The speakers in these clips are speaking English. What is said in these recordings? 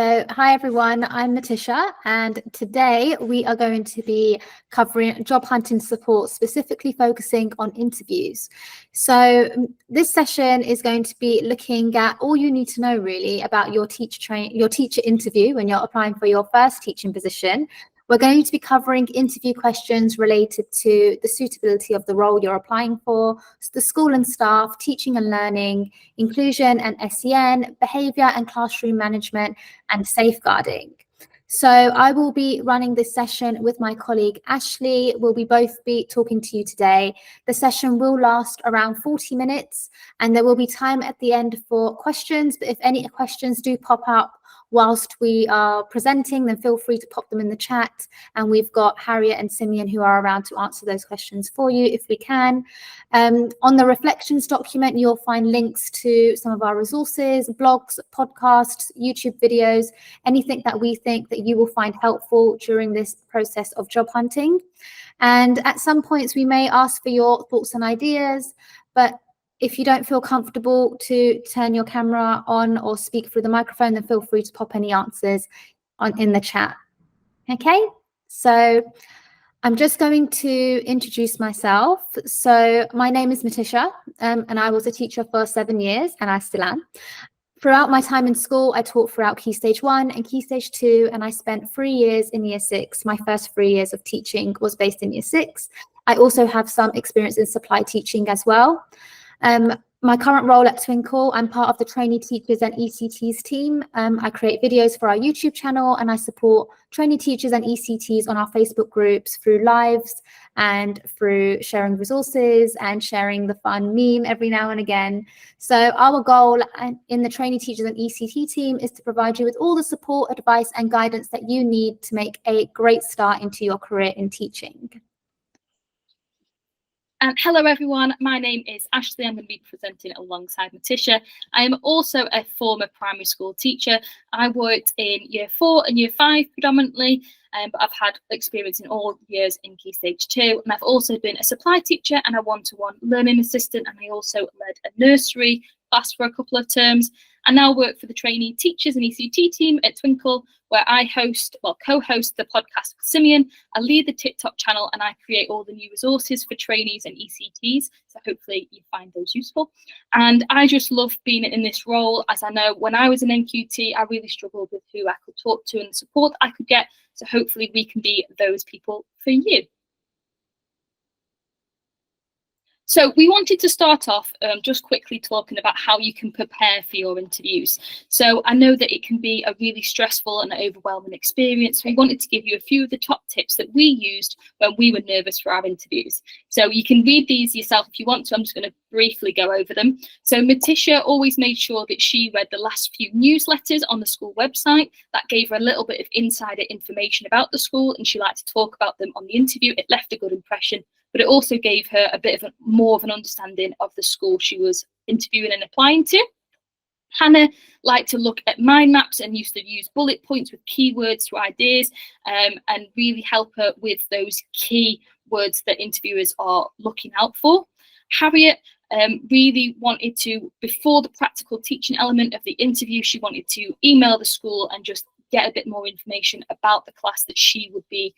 So hi everyone, I'm Natisha, and today we are going to be covering job hunting support, specifically focusing on interviews. So this session is going to be looking at all you need to know really about your teacher interview when you're applying for your first teaching position. We're going to be covering interview questions related to the suitability of the role you're applying for, the school and staff, teaching and learning, inclusion and SEN, behaviour and classroom management, and safeguarding. So I will be running this session with my colleague Ashley. We'll both be talking to you today. The session will last around 40 minutes and there will be time at the end for questions. But if any questions do pop up whilst we are presenting, then feel free to pop them in the chat. And we've got Harriet and Simeon who are around to answer those questions for you if we can. On the reflections document, you'll find links to some of our resources, blogs, podcasts, YouTube videos, anything that we think that you will find helpful during this process of job hunting. And at some points, we may ask for your thoughts and ideas, but if you don't feel comfortable to turn your camera on or speak through the microphone, then feel free to pop any answers in the chat. Okay, so I'm just going to introduce myself. So my name is Natisha, and I was a teacher for 7 years, and I still am. Throughout my time in school, I taught throughout Key Stage 1 and Key Stage 2, and I spent 3 years in Year 6. My first 3 years of teaching was based in Year 6. I also have some experience in supply teaching as well. My current role at Twinkl, I'm part of the trainee teachers and ECTs team. I create videos for our YouTube channel and I support trainee teachers and ECTs on our Facebook groups through lives and through sharing resources and sharing the fun meme every now and again. So our goal in the trainee teachers and ECT team is to provide you with all the support, advice and guidance that you need to make a great start into your career in teaching. Hello everyone, my name is Ashley. I'm going to be presenting alongside Natisha. I am also a former primary school teacher. I worked in Year 4 and Year 5 predominantly, but I've had experience in all years in Key Stage 2. And I've also been a supply teacher and a one-to-one learning assistant, and I also led a nursery class for a couple of terms. I now work for the trainee teachers and ECT team at Twinkl, where I co-host the podcast with Simeon. I lead the TikTok channel and I create all the new resources for trainees and ECTs. So hopefully you find those useful. And I just love being in this role, as I know when I was an NQT, I really struggled with who I could talk to and the support I could get. So hopefully we can be those people for you. So we wanted to start off just quickly talking about how you can prepare for your interviews. So I know that it can be a really stressful and overwhelming experience. We wanted to give you a few of the top tips that we used when we were nervous for our interviews. So you can read these yourself if you want to. I'm just going to briefly go over them. So Natisha always made sure that she read the last few newsletters on the school website. That gave her a little bit of insider information about the school, and she liked to talk about them on the interview. It left a good impression, but it also gave her a bit of more of an understanding of the school she was interviewing and applying to. Hannah liked to look at mind maps and used to use bullet points with keywords to ideas and really help her with those key words that interviewers are looking out for. Harriet really wanted to, before the practical teaching element of the interview, she wanted to email the school and just get a bit more information about the class that she would be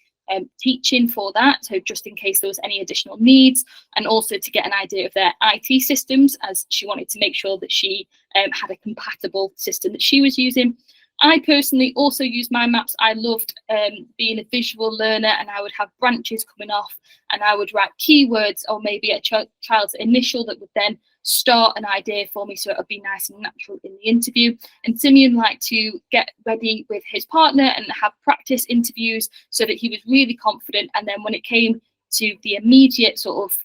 teaching for that, so just in case there was any additional needs, and also to get an idea of their IT systems, as she wanted to make sure that she had a compatible system that she was using. I personally also used mind maps. I loved being a visual learner, and I would have branches coming off and I would write keywords or maybe a child's initial that would then start an idea for me, so it would be nice and natural in the interview. And Simeon liked to get ready with his partner and have practice interviews so that he was really confident, and then when it came to the immediate sort of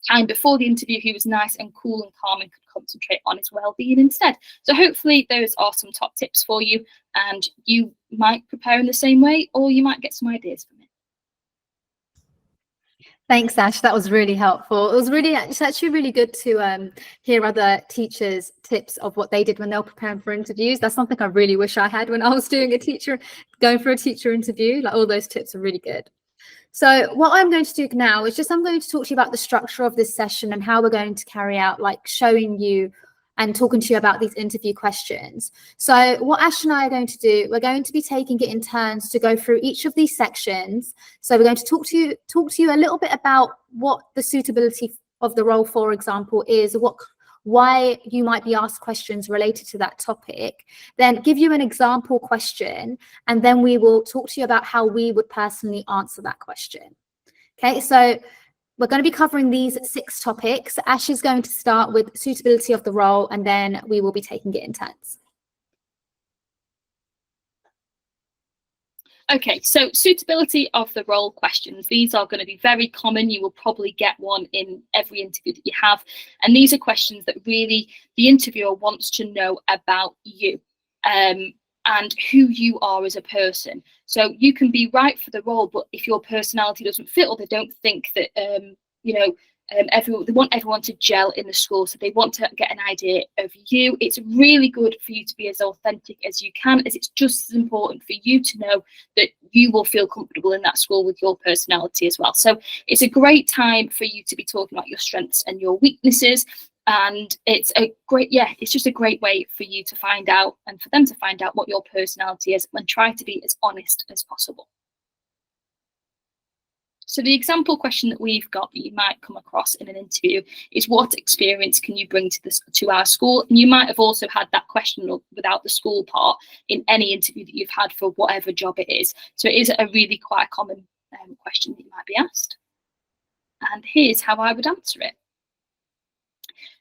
time before the interview, he was nice and cool and calm and could concentrate on his well-being instead. So hopefully those are some top tips for you, and you might prepare in the same way, or you might get some ideas from it. Thanks, Ash. That was really helpful. It's actually really good to hear other teachers' tips of what they did when they were preparing for interviews. That's something I really wish I had when I was going for a teacher interview. Like, all those tips are really good. So what I'm going to do now is I'm going to talk to you about the structure of this session and how we're going to carry out, like, showing you and talking to you about these interview questions. So what Ash and I are going to do, we're going to be taking it in turns to go through each of these sections. So we're going to talk to you a little bit about what the suitability of the role, for example, is, why you might be asked questions related to that topic, then give you an example question, and then we will talk to you about how we would personally answer that question. Okay, so we're going to be covering these 6 topics. Ash is going to start with suitability of the role, and then we will be taking it in turns. Okay, so suitability of the role questions. These are going to be very common. You will probably get one in every interview that you have. And these are questions that really the interviewer wants to know about you and who you are as a person. So you can be right for the role, but if your personality doesn't fit, or they don't think that, they want everyone to gel in the school, so they want to get an idea of you. It's really good for you to be as authentic as you can, as it's just as important for you to know that you will feel comfortable in that school with your personality as well. So it's a great time for you to be talking about your strengths and your weaknesses. And it's just a great way for you to find out, and for them to find out, what your personality is, and try to be as honest as possible. So the example question that we've got that you might come across in an interview is, what experience can you bring to our school? And you might have also had that question without the school part in any interview that you've had for whatever job it is. So it is a really quite a common question that you might be asked. And here's how I would answer it.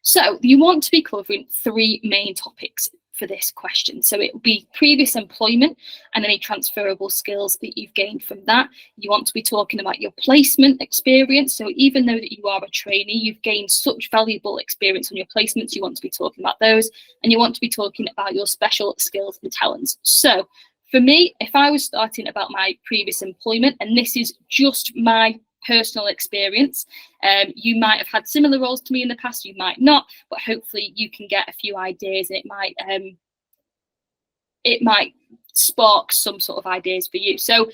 So you want to be covering 3 main topics for this question. So it will be previous employment and any transferable skills that you've gained from that. You want to be talking about your placement experience. So even though that you are a trainee, you've gained such valuable experience on your placements. You want to be talking about those, and you want to be talking about your special skills and talents. So for me, if I was starting about my previous employment, and this is just my personal experience, you might have had similar roles to me in the past, you might not, but hopefully you can get a few ideas, and it might spark some sort of ideas for you. So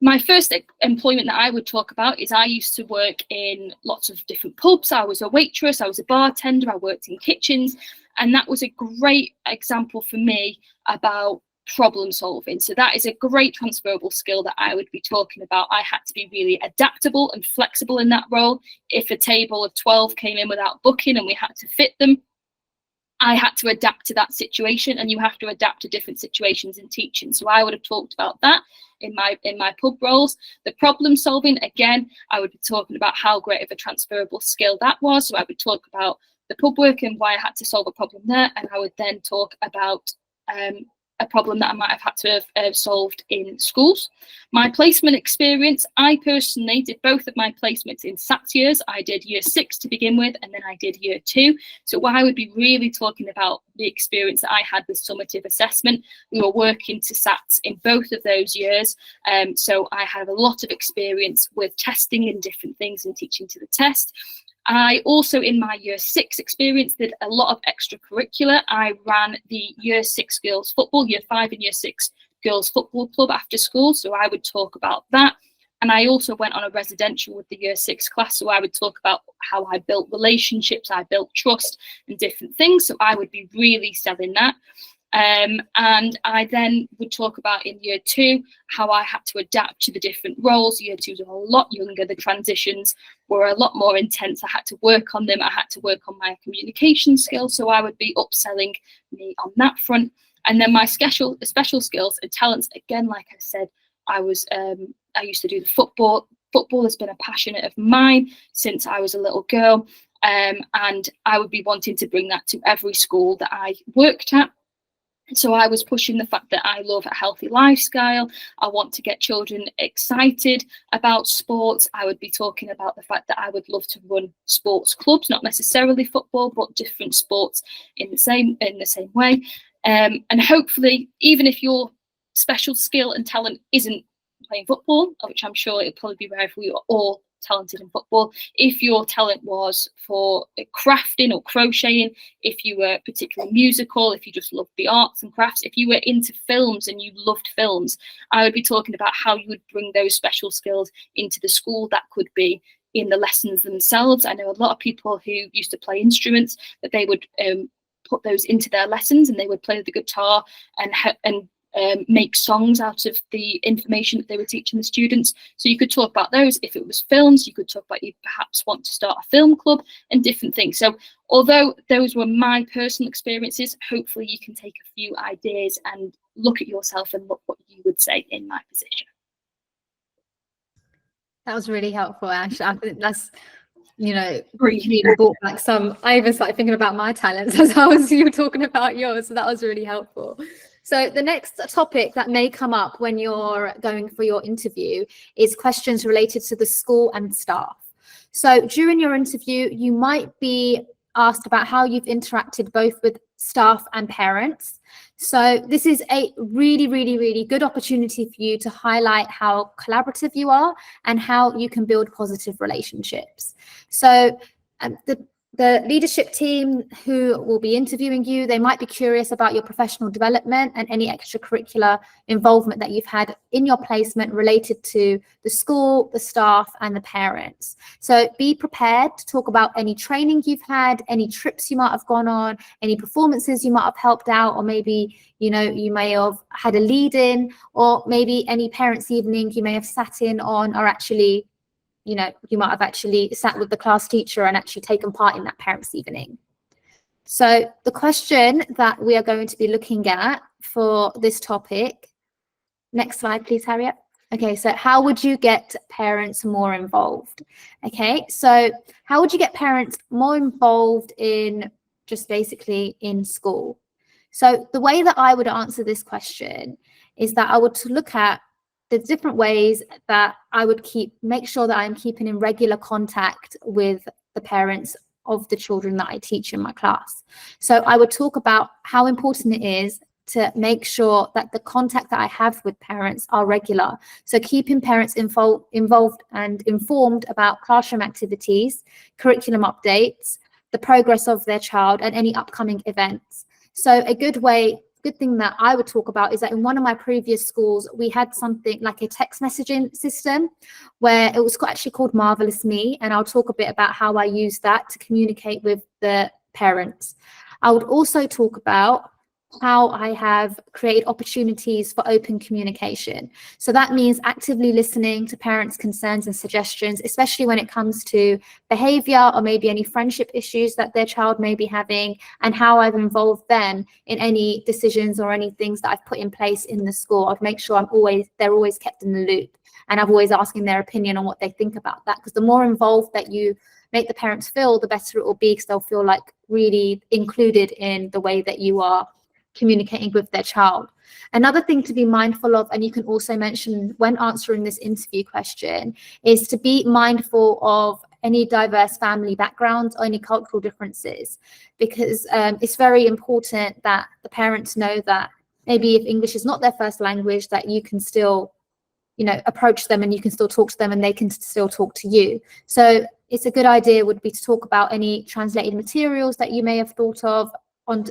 my first employment that I would talk about is, I used to work in lots of different pubs. I was a waitress, I was a bartender, I worked in kitchens, and that was a great example for me about problem solving. So that is a great transferable skill that I would be talking about. I had to be really adaptable and flexible in that role. If a table of 12 came in without booking and we had to fit them, I had to adapt to that situation, and you have to adapt to different situations in teaching. So I would have talked about that in my pub roles. The problem solving, again, I would be talking about how great of a transferable skill that was. So I would talk about the pub work and why I had to solve a problem there, and I would then talk about a problem that I might have had to have solved in schools. My placement experience, I personally did both of my placements in SATs years. I did year 6 to begin with, and then I did year 2. So what I would be really talking about the experience that I had with summative assessment. We were working to SATs in both of those years. So I have a lot of experience with testing and different things and teaching to the test. I also, in my year 6 experience, did a lot of extracurricular. I ran the year 6 girls football, year 5 and year 6 girls football club after school. So I would talk about that. And I also went on a residential with the year 6 class. So I would talk about how I built relationships, I built trust and different things. So I would be really selling that. And I then would talk about in year 2 how I had to adapt to the different roles. Year 2 was a lot younger. The transitions were a lot more intense. I had to work on them. I had to work on my communication skills. So I would be upselling me on that front. And then my special skills and talents, again, like I said, I used to do the football. Football has been a passion of mine since I was a little girl. And I would be wanting to bring that to every school that I worked at. So I was pushing the fact that I love a healthy lifestyle. I want to get children excited about sports. I would be talking about the fact that I would love to run sports clubs, not necessarily football, but different sports in the same way. And hopefully, even if your special skill and talent isn't playing football, which I'm sure it'll probably be rare if we are all talented in football, if your talent was for crafting or crocheting, if you were particularly musical, if you just loved the arts and crafts, if you were into films and you loved films, I would be talking about how you would bring those special skills into the school. That could be in the lessons themselves. I know a lot of people who used to play instruments, that they would put those into their lessons, and they would play the guitar and make songs out of the information that they were teaching the students. So you could talk about those. If it was films, you could talk about you perhaps want to start a film club and different things. So although those were my personal experiences, hopefully you can take a few ideas and look at yourself and look what you would say in my position. That was really helpful, Ash. I think that's, you know, Great. even brought back some. I even started thinking about my talents as you were talking about yours. So that was really helpful. So the next topic that may come up when you're going for your interview is questions related to the school and staff. So during your interview, you might be asked about how you've interacted both with staff and parents. So this is a really, really, really good opportunity for you to highlight how collaborative you are and how you can build positive relationships. So the leadership team who will be interviewing you, they might be curious about your professional development and any extracurricular involvement that you've had in your placement related to the school, the staff, and the parents. So be prepared to talk about any training you've had, any trips you might have gone on, any performances you might have helped out, or maybe, you know, you may have had a lead in, or maybe any parents' evening you may have sat in on, or actually, you know, you might have actually sat with the class teacher and actually taken part in that parents' evening. So the question that we are going to be looking at for this topic, next slide, please, Harriet. Okay, so how would you get parents more involved? Okay, so how would you get parents more involved in just basically in school? So the way that I would answer this question is that I would look at the different ways that I would make sure that I'm keeping in regular contact with the parents of the children that I teach in my class. So I would talk about how important it is to make sure that the contact that I have with parents are regular. So keeping parents involved and informed about classroom activities, curriculum updates, the progress of their child, and any upcoming events. So a good thing that I would talk about is that in one of my previous schools, we had something like a text messaging system where it was actually called Marvelous Me. And I'll talk a bit about how I use that to communicate with the parents. I would also talk about how I have created opportunities for open communication. So that means actively listening to parents' concerns and suggestions, especially when it comes to behavior or maybe any friendship issues that their child may be having, and how I've involved them in any decisions or any things that I've put in place in the school. I'd make sure they're always kept in the loop, and I'm always asking their opinion on what they think about that, because the more involved that you make the parents feel, the better it will be, because they'll feel like really included in the way that you are communicating with their child. Another thing to be mindful of, and you can also mention when answering this interview question, is to be mindful of any diverse family backgrounds or any cultural differences, because it's very important that the parents know that maybe if English is not their first language, that you can still, you know, approach them and you can still talk to them and they can still talk to you. So it's a good idea would be to talk about any translated materials that you may have thought of.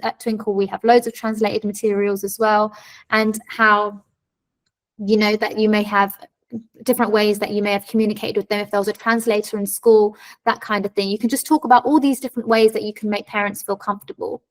At Twinkl, we have loads of translated materials as well, and how, you know, that you may have different ways that you may have communicated with them if there was a translator in school, that kind of thing. You can just talk about all these different ways that you can make parents feel comfortable.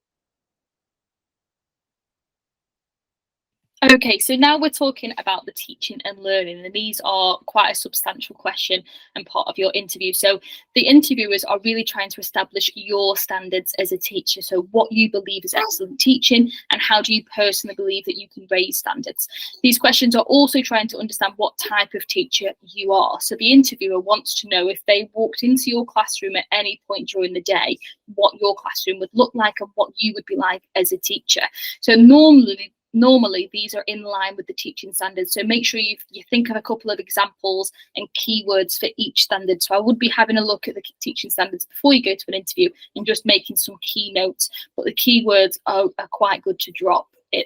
Okay, so now we're talking about the teaching and learning, and these are quite a substantial question and part of your interview. So the interviewers are really trying to establish your standards as a teacher. So what you believe is excellent teaching, and how do you personally believe that you can raise standards? These questions are also trying to understand what type of teacher you are. So the interviewer wants to know, if they walked into your classroom at any point during the day, what your classroom would look like and what you would be like as a teacher. So normally these are in line with the teaching standards, so make sure you think of a couple of examples and keywords for each standard. So I would be having a look at the teaching standards before you go to an interview and just making some key notes, but the keywords are quite good to drop in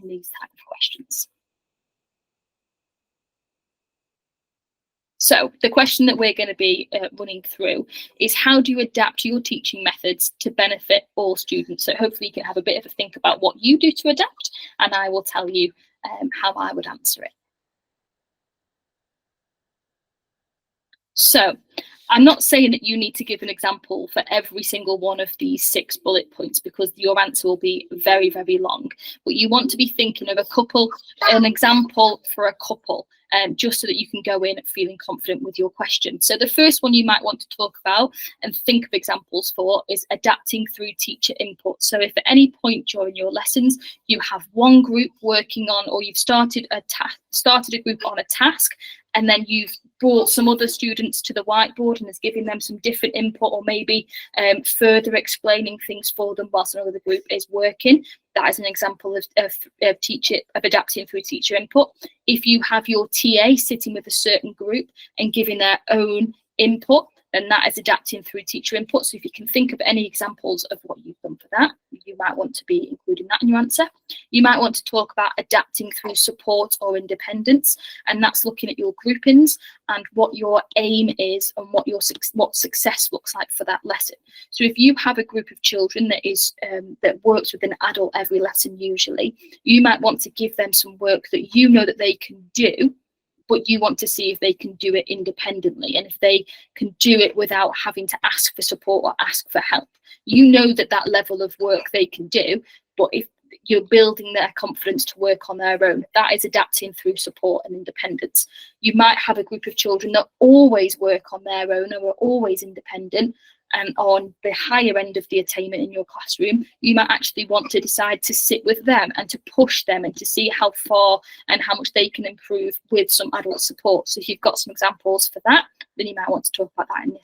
these type of questions. So the question that we're going to be running through is, how do you adapt your teaching methods to benefit all students? So hopefully you can have a bit of a think about what you do to adapt, and I will tell you how I would answer it. So I'm not saying that you need to give an example for every single one of these 6 bullet points, because your answer will be very, very long. But you want to be thinking of an example for a couple, just so that you can go in feeling confident with your question. So the first one you might want to talk about and think of examples for is adapting through teacher input. So if at any point during your lessons you have one group working on, or you've started a group on a task, and then you've brought some other students to the whiteboard and is giving them some different input, or maybe further explaining things for them whilst another group is working. That is an example of adapting through teacher input. If you have your TA sitting with a certain group and giving their own input, then that is adapting through teacher input. So if you can think of any examples of what you've done for that, you might want to be including that in your answer. You might want to talk about adapting through support or independence, and that's looking at your groupings and what your aim is and what success looks like for that lesson. So if you have a group of children that works with an adult every lesson usually, you might want to give them some work that you know that they can do, but you want to see if they can do it independently and if they can do it without having to ask for support or ask for help. You know that level of work they can do, but if you're building their confidence to work on their own, that is adapting through support and independence. You might have a group of children that always work on their own or are always independent, and on the higher end of the attainment in your classroom, you might actually want to decide to sit with them and to push them and to see how far and how much they can improve with some adult support. So if you've got some examples for that, then you might want to talk about that in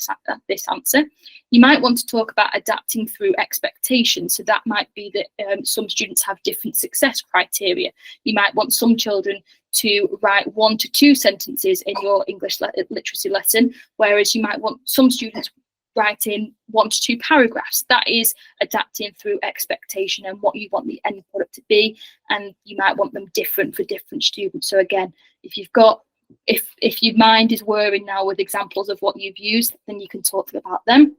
this answer. You might want to talk about adapting through expectations. So that might be that some students have different success criteria. You might want some children to write 1 to 2 sentences in your English literacy lesson, whereas you might want some students writing 1 to 2 paragraphs. That is adapting through expectation and what you want the end product to be, and you might want them different for different students. So again, if your mind is whirring now with examples of what you've used, then you can talk about them.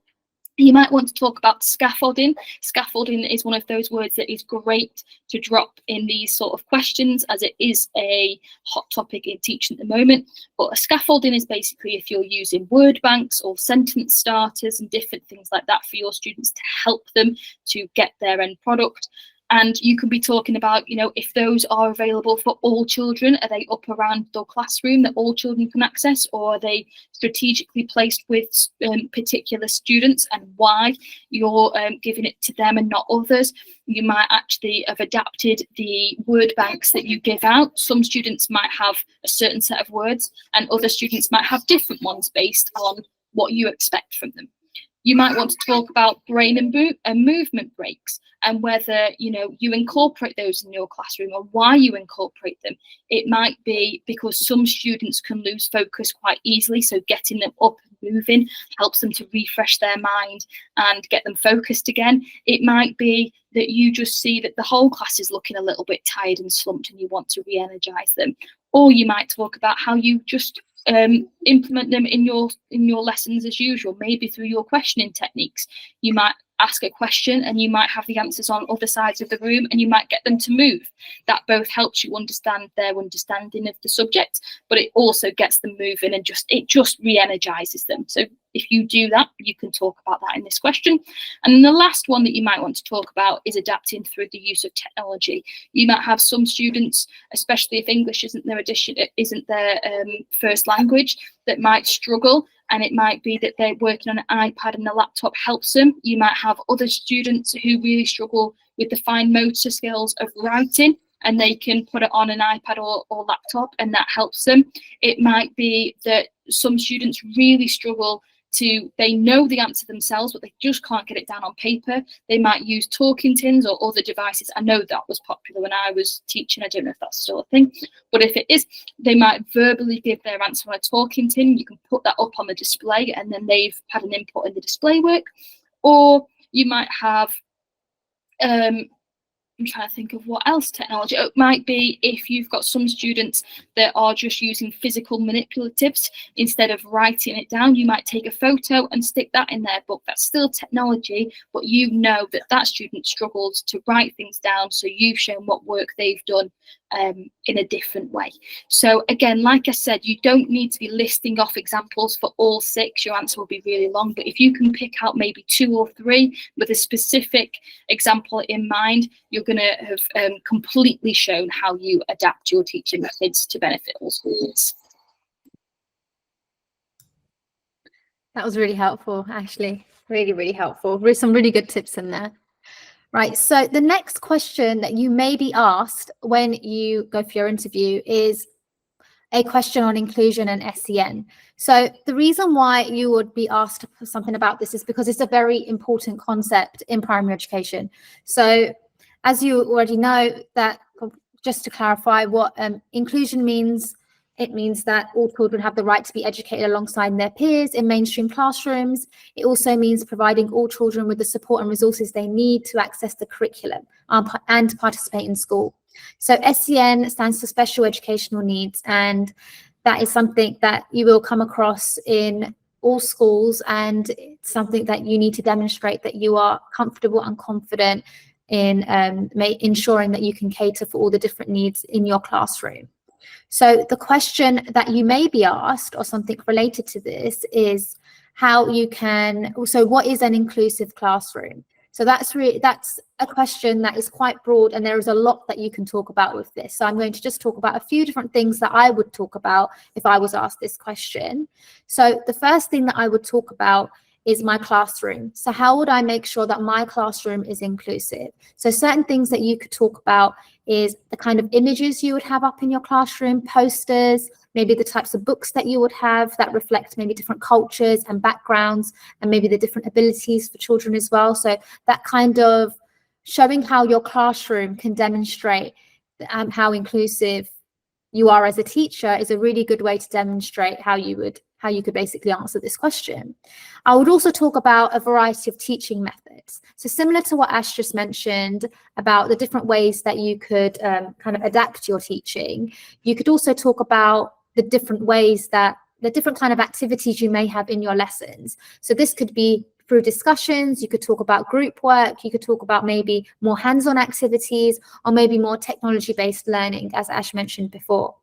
You might want to talk about scaffolding. Scaffolding is one of those words that is great to drop in these sort of questions, as it is a hot topic in teaching at the moment. But a scaffolding is basically if you're using word banks or sentence starters and different things like that for your students to help them to get their end product. And you can be talking about, if those are available for all children, are they up around the classroom that all children can access, or are they strategically placed with particular students, and why you're giving it to them and not others? You might actually have adapted the word banks that you give out. Some students might have a certain set of words and other students might have different ones based on what you expect from them. You might want to talk about brain and movement breaks and whether you incorporate those in your classroom or why you incorporate them. It might be because some students can lose focus quite easily, so getting them up and moving helps them to refresh their mind and get them focused again. It might be that you just see that the whole class is looking a little bit tired and slumped and you want to re-energize them. Or you might talk about how you just implement them in your lessons as usual, maybe through your questioning techniques. You might ask a question and you might have the answers on other sides of the room and you might get them to move. That both helps you understand their understanding of the subject, but it also gets them moving and it just re-energizes them. So if you do that, you can talk about that in this question. And then the last one that you might want to talk about is adapting through the use of technology. You might have some students, especially if English isn't their first language, that might struggle, and it might be that they're working on an iPad and the laptop helps them. You might have other students who really struggle with the fine motor skills of writing, and they can put it on an iPad or laptop and that helps them. It might be that some students really struggle they know the answer themselves, but they just can't get it down on paper. They might use talking tins or other devices. I know that was popular when I was teaching. I don't know if that's still a thing, but if it is, they might verbally give their answer on a talking tin. You can put that up on the display and then they've had an input in the display work. Or you might have I'm trying to think of what else technology. It might be if you've got some students that are just using physical manipulatives instead of writing it down. You might take a photo and stick that in their book. That's still technology, but you know that student struggles to write things down, so you've shown what work they've done in a different way. So again, like I said, you don't need to be listing off examples for all 6. Your answer will be really long, but if you can pick out maybe 2 or 3 with a specific example in mind, you're going to have completely shown how you adapt your teaching methods to benefit all students. That was really helpful, actually. Really, really helpful. Some really good tips in there. Right, so the next question that you may be asked when you go for your interview is a question on inclusion and SEN. So the reason why you would be asked something about this is because it's a very important concept in primary education. So as you already know, that just to clarify what inclusion means, it means that all children have the right to be educated alongside their peers in mainstream classrooms. It also means providing all children with the support and resources they need to access the curriculum and participate in school. So SEN stands for special educational needs, and that is something that you will come across in all schools, and it's something that you need to demonstrate that you are comfortable and confident in ensuring that you can cater for all the different needs in your classroom. So the question that you may be asked, or something related to this, is how you can also, what is an inclusive classroom? So that's a question that is quite broad, and there is a lot that you can talk about with this. So I'm going to just talk about a few different things that I would talk about if I was asked this question. So the first thing that I would talk about is my classroom. So how would I make sure that my classroom is inclusive? So certain things that you could talk about is the kind of images you would have up in your classroom, posters, maybe the types of books that you would have that reflect maybe different cultures and backgrounds, and maybe the different abilities for children as well. So that kind of showing how your classroom can demonstrate how inclusive you are as a teacher is a really good way to demonstrate how you could basically answer this question. I would also talk about a variety of teaching methods. So similar to what Ash just mentioned about the different ways that you could kind of adapt your teaching, you could also talk about the different ways that the different kind of activities you may have in your lessons. So this could be through discussions, you could talk about group work, you could talk about maybe more hands-on activities, or maybe more technology-based learning, as Ash mentioned before.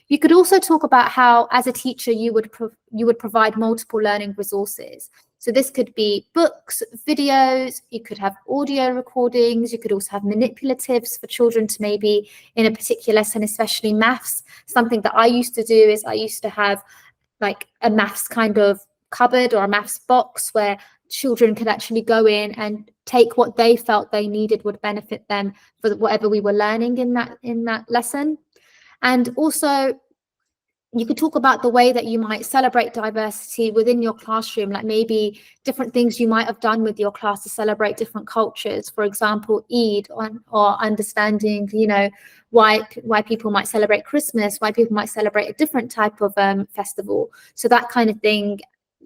You could also talk about how, as a teacher, you would provide multiple learning resources. So this could be books, videos, you could have audio recordings, you could also have manipulatives for children to maybe in a particular lesson, especially maths. Something that I used to do is I used to have like a maths kind of cupboard or a maths box where children could actually go in and take what they felt they needed would benefit them for whatever we were learning in that lesson. And also, you could talk about the way that you might celebrate diversity within your classroom, like maybe different things you might have done with your class to celebrate different cultures. For example, Eid, or understanding, why people might celebrate Christmas, why people might celebrate a different type of festival. So that kind of thing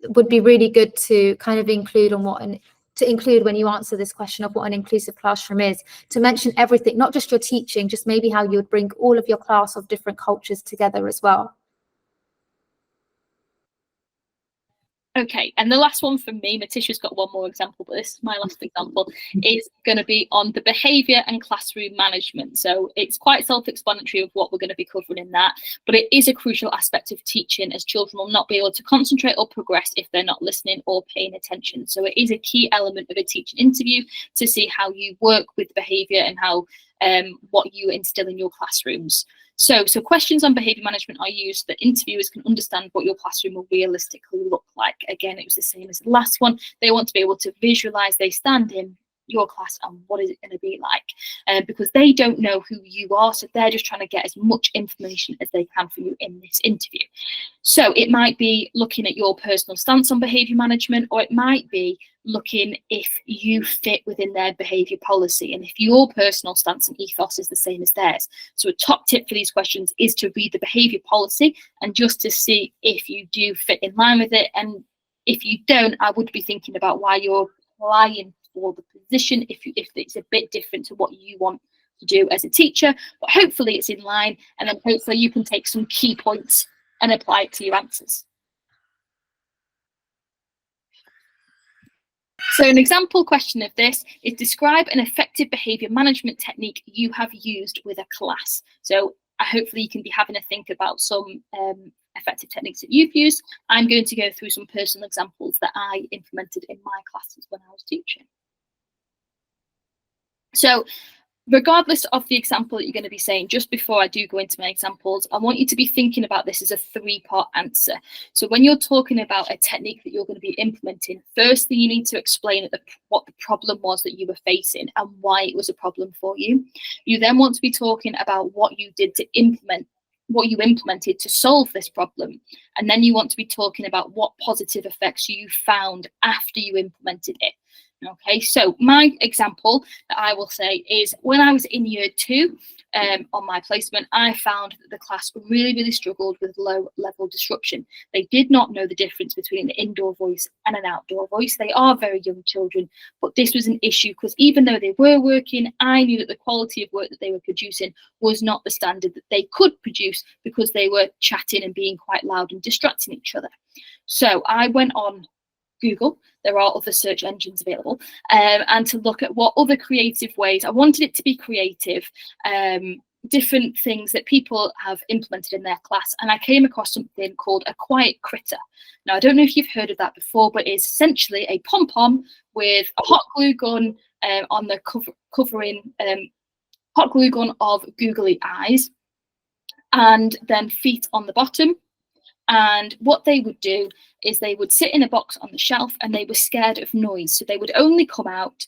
would be really good to kind of include when you answer this question of what an inclusive classroom is, to mention everything, not just your teaching, just maybe how you would bring all of your class of different cultures together as well. Okay, and the last one from me, Matisha's got one more example, but this is my last example, is going to be on the behaviour and classroom management. So it's quite self-explanatory of what we're going to be covering in that, but it is a crucial aspect of teaching, as children will not be able to concentrate or progress if they're not listening or paying attention. So it is a key element of a teaching interview to see how you work with behaviour and how what you instill in your classrooms. So questions on behaviour management are used so that interviewers can understand what your classroom will realistically look like. Again, it was the same as the last one. They want to be able to visualise they stand in your class and what is it going to be like, because they don't know who you are, so they're just trying to get as much information as they can for you in this interview. So it might be looking at your personal stance on behaviour management, or it might be looking if you fit within their behaviour policy and if your personal stance and ethos is the same as theirs. So a top tip for these questions is to read the behaviour policy and just to see if you do fit in line with it. And if you don't, I would be thinking about why you're applying for the position, if it's a bit different to what you want to do as a teacher, but hopefully it's in line, and then hopefully you can take some key points and apply it to your answers. So an example question of this is describe an effective behaviour management technique you have used with a class. So hopefully you can be having a think about some effective techniques that you've used. I'm going to go through some personal examples that I implemented in my classes when I was teaching. So regardless of the example that you're going to be saying, just before I do go into my examples, I want you to be thinking about this as a 3-part answer. So when you're talking about a technique that you're going to be implementing, firstly, you need to explain what the problem was that you were facing and why it was a problem for you. You then want to be talking about what you did to implement, what you implemented to solve this problem. And then you want to be talking about what positive effects you found after you implemented it. Okay, so my example that I will say is when I was in year 2 on my placement, I found that the class really struggled with low level disruption. They did not know the difference between an indoor voice and an outdoor voice. They are very young children, but this was an issue because even though they were working, I knew that the quality of work that they were producing was not the standard that they could produce because they were chatting and being quite loud and distracting each other. So I went on Google, there are other search engines available, and to look at what other creative ways, I wanted it to be creative, different things that people have implemented in their class, and I came across something called a quiet critter. Now, I don't know if you've heard of that before, but it's essentially a pom-pom with a hot glue gun on the covering, hot glue gun of googly eyes, and then feet on the bottom. And what they would do is they would sit in a box on the shelf and they were scared of noise. So they would only come out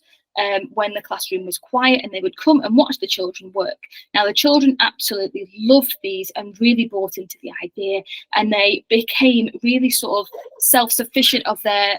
when the classroom was quiet, and they would come and watch the children work. Now, the children absolutely loved these and really bought into the idea, and they became really sort of self-sufficient of their,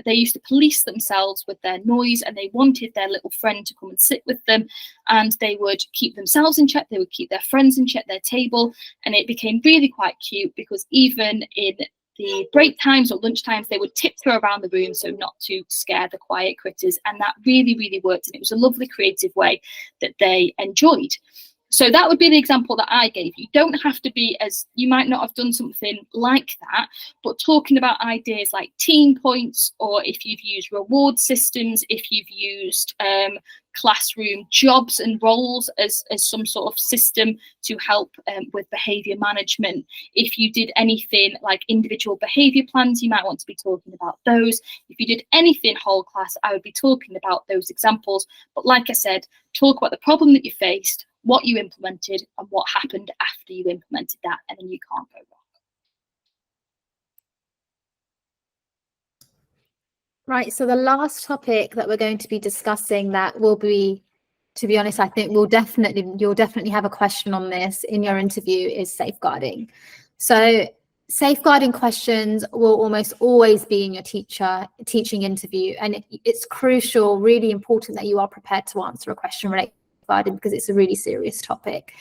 they used to police themselves with their noise, and they wanted their little friend to come and sit with them, and they would keep themselves in check, they would keep their friends in check, their table, and it became really quite cute because even in the break times or lunch times, they would tiptoe around the room so not to scare the quiet critters, and that really worked, and it was a lovely creative way that they enjoyed. So that would be the example that I gave you. You don't have to be as, you might not have done something like that, but talking about ideas like team points, or if you've used reward systems, if you've used classroom jobs and roles as some sort of system to help with behaviour management. If you did anything like individual behaviour plans, you might want to be talking about those. If you did anything whole class, I would be talking about those examples. But like I said, talk about the problem that you faced, what you implemented, and what happened after you implemented that, and then you can't go wrong. Right, so the last topic that we're going to be discussing that will be, to be honest, I think you'll definitely have a question on this in your interview, is safeguarding. So safeguarding questions will almost always be in your teaching interview, and it's crucial, really important that you are prepared to answer a question related to safeguarding because it's a really serious topic.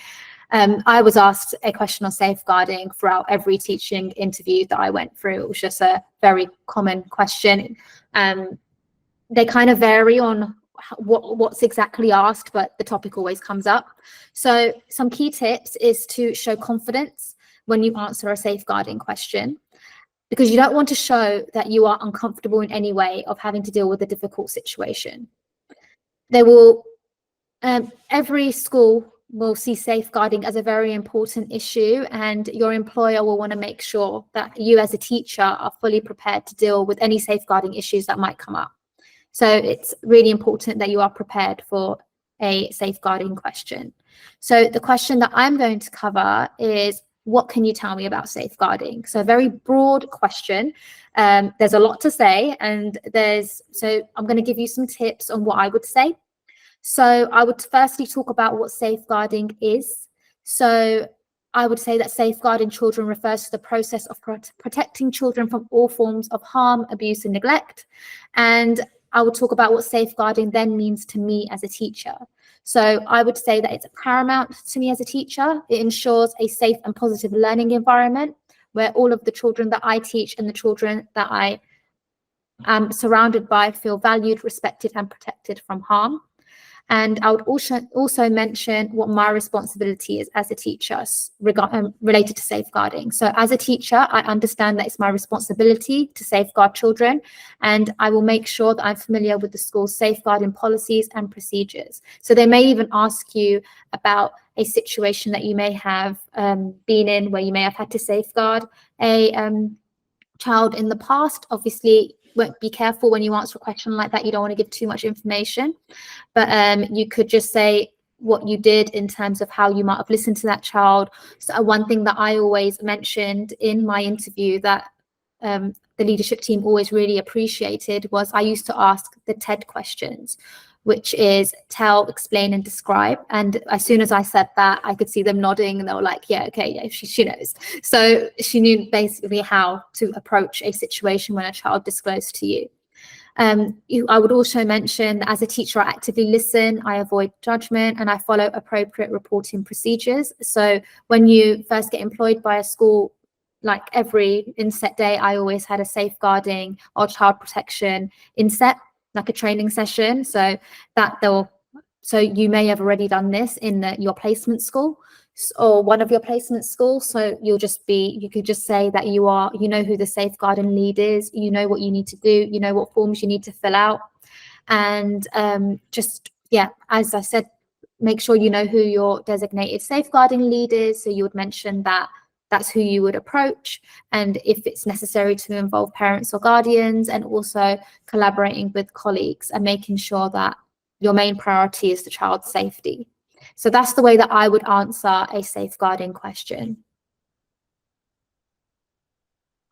I was asked a question on safeguarding throughout every teaching interview that I went through. It was just a very common question. They kind of vary on what's exactly asked, but the topic always comes up. So some key tips is to show confidence when you answer a safeguarding question, because you don't want to show that you are uncomfortable in any way of having to deal with a difficult situation. They will, every school will see safeguarding as a very important issue, and your employer will want to make sure that you as a teacher are fully prepared to deal with any safeguarding issues that might come up. So it's really important that you are prepared for a safeguarding question. So the question that I'm going to cover is, what can you tell me about safeguarding? So a very broad question. There's a lot to say, and so I'm going to give you some tips on what I would say. So I would firstly talk about what safeguarding is. So I would say that safeguarding children refers to the process of protecting children from all forms of harm, abuse, and neglect. And I would talk about what safeguarding then means to me as a teacher. So I would say that it's paramount to me as a teacher. It ensures a safe and positive learning environment where all of the children that I teach and the children that I am surrounded by feel valued, respected, and protected from harm. And I would also mention what my responsibility is as a teacher related to safeguarding. So as a teacher, I understand that it's my responsibility to safeguard children, and I will make sure that I'm familiar with the school's safeguarding policies and procedures. So they may even ask you about a situation that you may have been in where you may have had to safeguard a child in the past. Obviously, be careful when you answer a question like that. You don't want to give too much information, but you could just say what you did in terms of how you might have listened to that child. So one thing that I always mentioned in my interview that the leadership team always really appreciated was I used to ask the TED questions, which is tell, explain, and describe. And as soon as I said that, I could see them nodding, and they were like, yeah, okay, yeah, she knows. So she knew basically how to approach a situation when a child disclosed to you. I would also mention that as a teacher, I actively listen, I avoid judgment, and I follow appropriate reporting procedures. So when you first get employed by a school, like every inset day, I always had a safeguarding or child protection inset, like a training session. So you may have already done this in your placement school or one of your placement schools. So you could just say that you know who the safeguarding lead is, you know what you need to do, you know what forms you need to fill out. And as I said, make sure you know who your designated safeguarding lead is. So you would mention that that's who you would approach, and if it's necessary to involve parents or guardians, and also collaborating with colleagues and making sure that your main priority is the child's safety. So that's the way that I would answer a safeguarding question.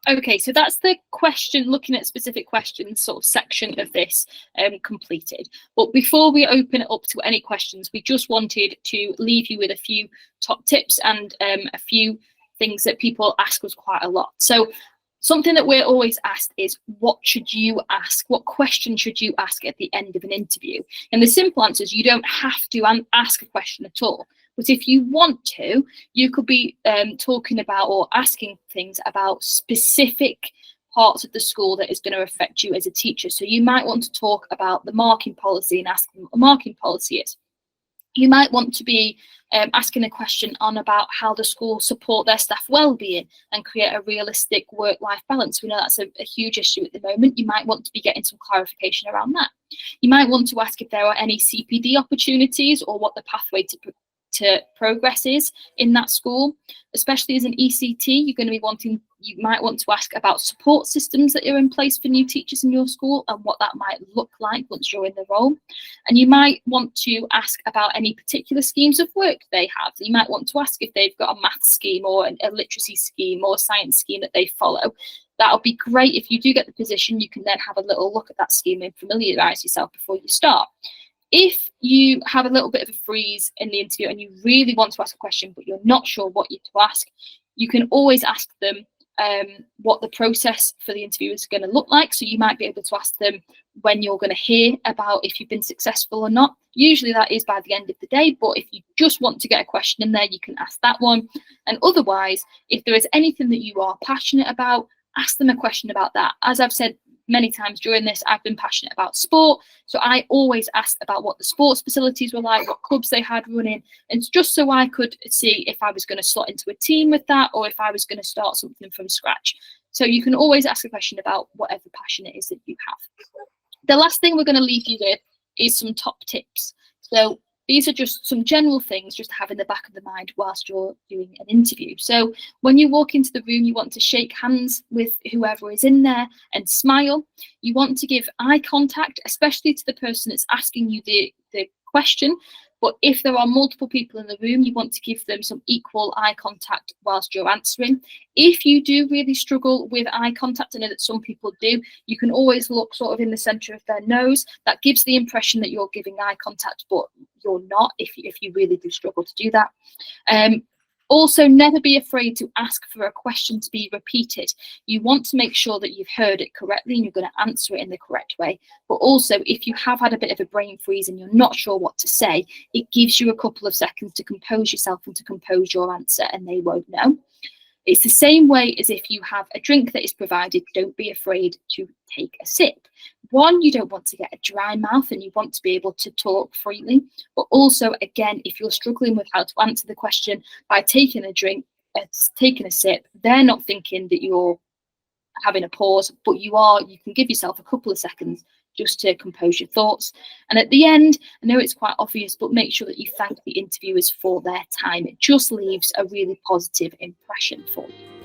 Okay, so that's the question, looking at specific questions sort of section of this completed. But before we open it up to any questions, we just wanted to leave you with a few top tips and a few things that people ask us quite a lot. So something that we're always asked is, what should you ask? What question should you ask at the end of an interview? And the simple answer is you don't have to ask a question at all. But if you want to, you could be talking about or asking things about specific parts of the school that is going to affect you as a teacher. So you might want to talk about the marking policy and ask them what the marking policy is. You might want to be asking a question on about how the school support their staff well-being and create a realistic work-life balance. We know that's a huge issue at the moment. You might want to be getting some clarification around that. You might want to ask if there are any CPD opportunities or what the pathway to progress is in that school. Especially as an ECT, you might want to ask about support systems that are in place for new teachers in your school and what that might look like once you're in the role. And you might want to ask about any particular schemes of work they have. You might want to ask if they've got a maths scheme or a literacy scheme or a science scheme that they follow. That'll be great. If you do get the position, you can then have a little look at that scheme and familiarise yourself before you start. If you have a little bit of a freeze in the interview and you really want to ask a question, but you're not sure what to ask, you can always ask them what the process for the interview is going to look like. So you might be able to ask them when you're going to hear about if you've been successful or not. Usually that is by the end of the day, but if you just want to get a question in there, you can ask that one. And otherwise, if there is anything that you are passionate about, ask them a question about that. As I've said many times during this, I've been passionate about sport, so I always asked about what the sports facilities were like, what clubs they had running, and just so I could see if I was going to slot into a team with that or if I was going to start something from scratch. So you can always ask a question about whatever passion it is that you have. The last thing we're going to leave you with is some top tips. So these are just some general things just to have in the back of the mind whilst you're doing an interview. So when you walk into the room, you want to shake hands with whoever is in there and smile. You want to give eye contact, especially to the person that's asking you the question. But if there are multiple people in the room, you want to give them some equal eye contact whilst you're answering. If you do really struggle with eye contact, I know that some people do, you can always look sort of in the centre of their nose. That gives the impression that you're giving eye contact, but you're not if you really do struggle to do that. Also, never be afraid to ask for a question to be repeated. You want to make sure that you've heard it correctly and you're going to answer it in the correct way. But also, if you have had a bit of a brain freeze and you're not sure what to say, it gives you a couple of seconds to compose yourself and to compose your answer, and they won't know. It's the same way as if you have a drink that is provided, don't be afraid to take a sip. one, you don't want to get a dry mouth and you want to be able to talk freely. But also, again, if you're struggling with how to answer the question by taking a drink, taking a sip, they're not thinking that you're having a pause, but you can give yourself a couple of seconds just to compose your thoughts. And at the end, I know it's quite obvious, but make sure that you thank the interviewers for their time. It just leaves a really positive impression for you.